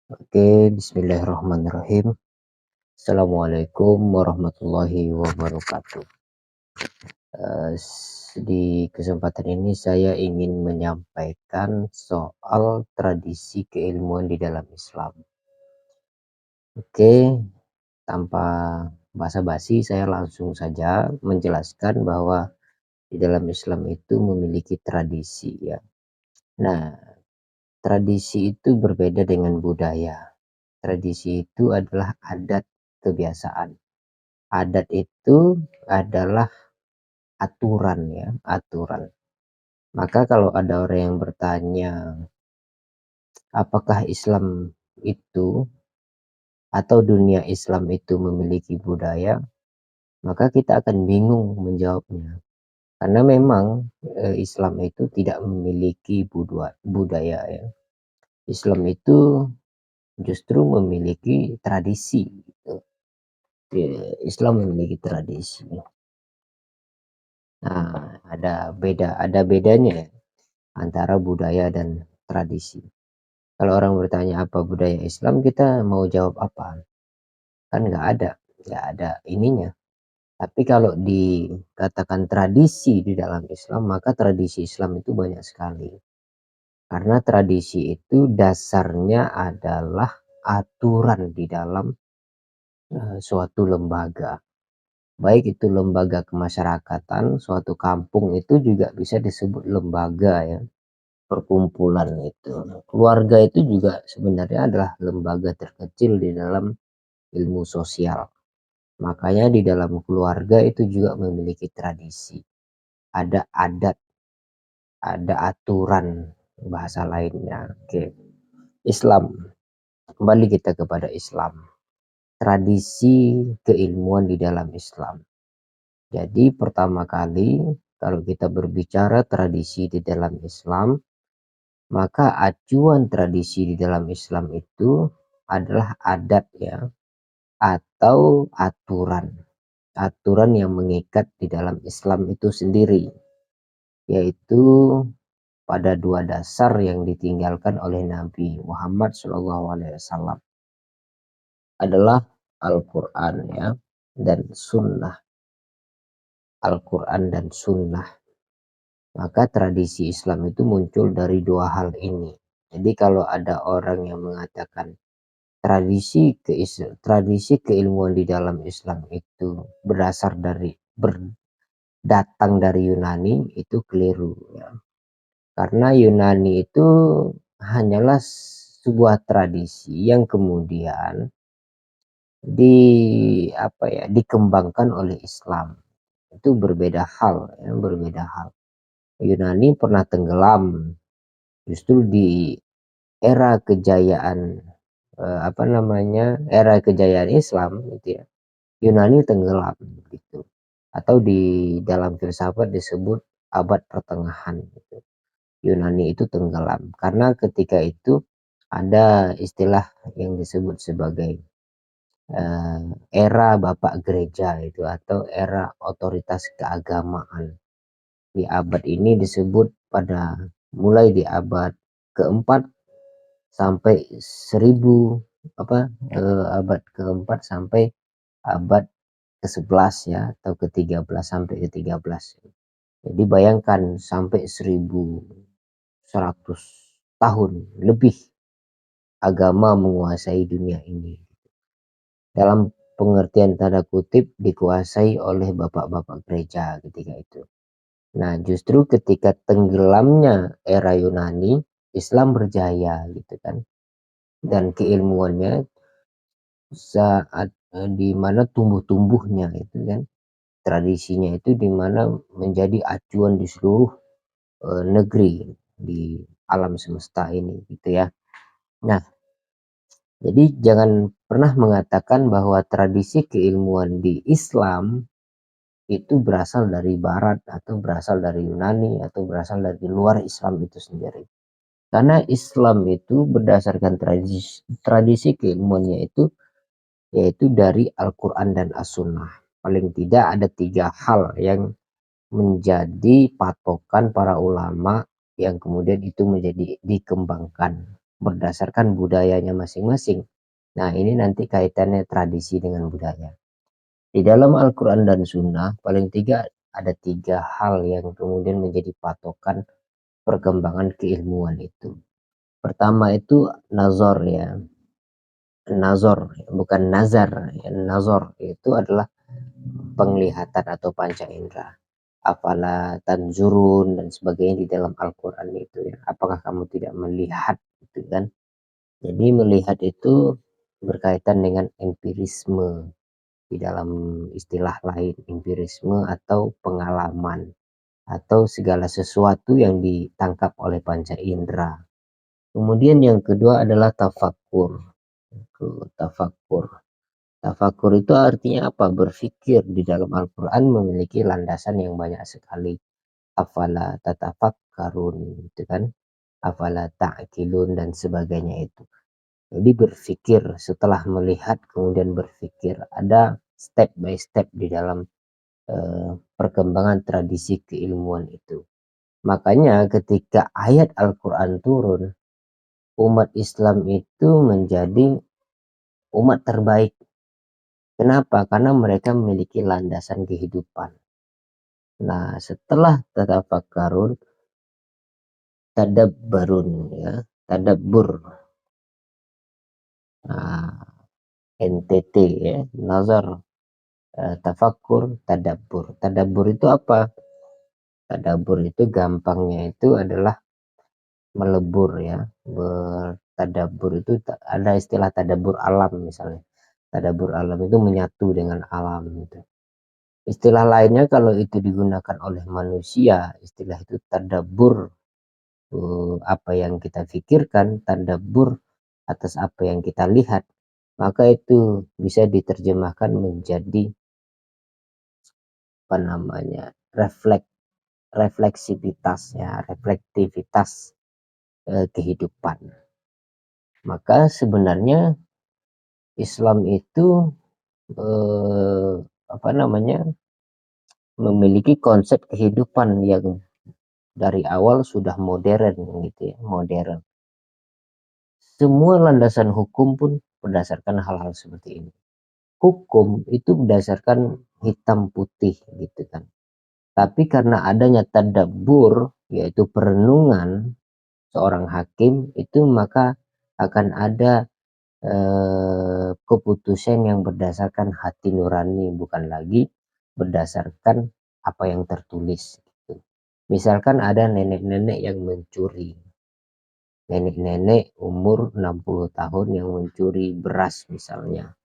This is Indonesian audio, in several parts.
Oke, bismillahirrahmanirrahim. Assalamualaikum warahmatullahi wabarakatuh. Di kesempatan ini saya ingin menyampaikan soal tradisi keilmuan di dalam Islam. Oke, tanpa basa-basi saya langsung saja menjelaskan bahwa di dalam Islam itu memiliki tradisi ya. Nah, tradisi itu berbeda dengan budaya. Tradisi itu adalah adat kebiasaan. Adat itu adalah aturan ya, aturan. Maka kalau ada orang yang bertanya, apakah Islam itu atau dunia Islam itu memiliki budaya, maka kita akan bingung menjawabnya. Karena memang Islam itu tidak memiliki budaya ya. Islam itu justru memiliki tradisi gitu. Islam memiliki tradisi. Nah, ada bedanya ya antara budaya dan tradisi. Kalau orang bertanya apa budaya Islam, kita mau jawab apa? Kan nggak ada ininya. Tapi kalau dikatakan tradisi di dalam Islam, maka tradisi Islam itu banyak sekali. Karena tradisi itu dasarnya adalah aturan di dalam suatu lembaga. Baik itu lembaga kemasyarakatan, suatu kampung itu juga bisa disebut lembaga ya. Perkumpulan itu. Keluarga itu juga sebenarnya adalah lembaga terkecil di dalam ilmu sosial. Makanya di dalam keluarga itu juga memiliki tradisi. Ada adat, ada aturan bahasa lainnya. Oke. Islam. Kembali kita kepada Islam. Tradisi keilmuan di dalam Islam. Jadi pertama kali kalau kita berbicara tradisi di dalam Islam, maka acuan tradisi di dalam Islam itu adalah adat ya, atau aturan. Aturan yang mengikat di dalam Islam itu sendiri, yaitu pada dua dasar yang ditinggalkan oleh Nabi Muhammad SAW adalah Al-Quran ya, dan Sunnah. Al-Quran dan Sunnah. Maka tradisi Islam itu muncul dari dua hal ini. Jadi kalau ada orang yang mengatakan tradisi keilmuan di dalam Islam itu datang dari Yunani, itu keliru ya. Karena Yunani itu hanyalah sebuah tradisi yang kemudian dikembangkan oleh Islam. Itu berbeda hal ya, berbeda hal. Yunani pernah tenggelam justru di era kejayaan era kejayaan Islam gitu ya. Yunani tenggelam gitu. Atau di dalam filsafat disebut abad pertengahan gitu. Yunani itu tenggelam karena ketika itu ada istilah yang disebut sebagai era Bapak Gereja itu, atau era otoritas keagamaan. Di abad ini disebut mulai di abad keempat sampai 1000 abad keempat sampai abad ke-11 ya, atau ke-13 sampai ke-13. Jadi bayangkan sampai 1100 tahun lebih agama menguasai dunia ini. Dalam pengertian tanda kutip dikuasai oleh bapak-bapak gereja ketika itu. Nah, justru ketika tenggelamnya era Yunani, Islam berjaya gitu kan. Dan keilmuannya saat di mana tumbuh-tumbuhnya itu kan, tradisinya itu di mana menjadi acuan di seluruh negeri di alam semesta ini gitu ya. Nah, jadi jangan pernah mengatakan bahwa tradisi keilmuan di Islam itu berasal dari Barat, atau berasal dari Yunani, atau berasal dari luar Islam itu sendiri. Karena Islam itu berdasarkan tradisi keilmuannya itu, yaitu dari Al-Quran dan As-Sunnah. Paling tidak ada 3 hal yang menjadi patokan para ulama yang kemudian itu menjadi dikembangkan. berdasarkan budayanya masing-masing. Nah, ini nanti kaitannya tradisi dengan budaya. Di dalam Al-Quran dan Sunnah, ada tiga hal yang kemudian menjadi patokan perkembangan keilmuan itu. Pertama itu nazar ya. Nazar, bukan nazar. Ya, nazar itu adalah penglihatan atau panca indera. Afala tanzurun dan sebagainya di dalam Al-Quran itu ya. Apakah kamu tidak melihat itu kan? Jadi melihat itu berkaitan dengan empirisme di dalam istilah lain, empirisme atau pengalaman atau segala sesuatu yang ditangkap oleh panca indera. Kemudian yang kedua adalah tafakur. Tafakur. Tafakur itu artinya apa? Berpikir. Di dalam Al-Quran memiliki landasan yang banyak sekali. Afala tatafakkarun, itu kan? Afala ta'kilun dan sebagainya itu. Jadi berpikir setelah melihat kemudian berpikir. Ada step by step di dalam perkembangan tradisi keilmuan itu. Makanya ketika ayat Al-Quran turun, umat Islam itu menjadi umat terbaik. Kenapa? Karena mereka memiliki landasan kehidupan. Nah, setelah tatafakkarun, tadabbarun ya, tadabbur. Nah, NTT ya, nazar, tafakkur, tadabbur. Tadabbur itu apa? Tadabbur itu gampangnya itu adalah melebur ya. Bertadabbur itu ada istilah tadabbur alam misalnya. Tadabbur alam itu menyatu dengan alam gitu. Istilah lainnya kalau itu digunakan oleh manusia, istilah itu tadabbur, apa yang kita pikirkan, tadabbur atas apa yang kita lihat, maka itu bisa diterjemahkan menjadi apa namanya, refleksivitas ya, reflektivitas kehidupan. Maka sebenarnya Islam itu apa namanya, memiliki konsep kehidupan yang dari awal sudah modern gitu ya, modern. Semua landasan hukum pun berdasarkan hal-hal seperti ini. Hukum itu berdasarkan hitam putih gitu kan. Tapi karena adanya tadabbur, yaitu perenungan seorang hakim, itu maka akan ada keputusan yang berdasarkan hati nurani, bukan lagi berdasarkan apa yang tertulis gitu. Misalkan ada nenek-nenek yang mencuri, nenek-nenek umur 60 tahun yang mencuri beras misalnya,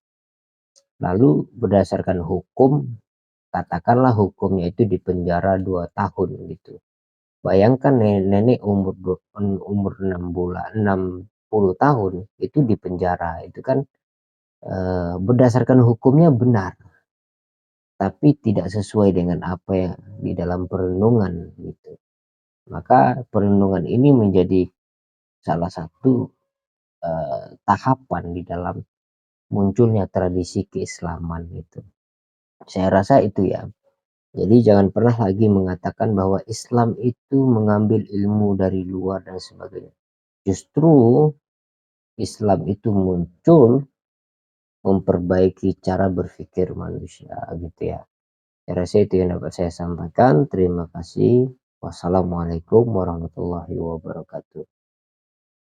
lalu berdasarkan hukum, katakanlah hukumnya itu di penjara 2 tahun gitu. Bayangkan nenek-nenek umur 60 tahun itu di penjara, itu kan berdasarkan hukumnya benar, tapi tidak sesuai dengan apa yang di dalam perenungan gitu. Maka perenungan ini menjadi salah satu tahapan di dalam munculnya tradisi keislaman itu. Saya rasa itu ya. Jadi jangan pernah lagi mengatakan bahwa Islam itu mengambil ilmu dari luar dan sebagainya. Justru Islam itu muncul memperbaiki cara berpikir manusia gitu ya. Saya rasa itu yang dapat saya sampaikan. Terima kasih. Wassalamualaikum warahmatullahi wabarakatuh.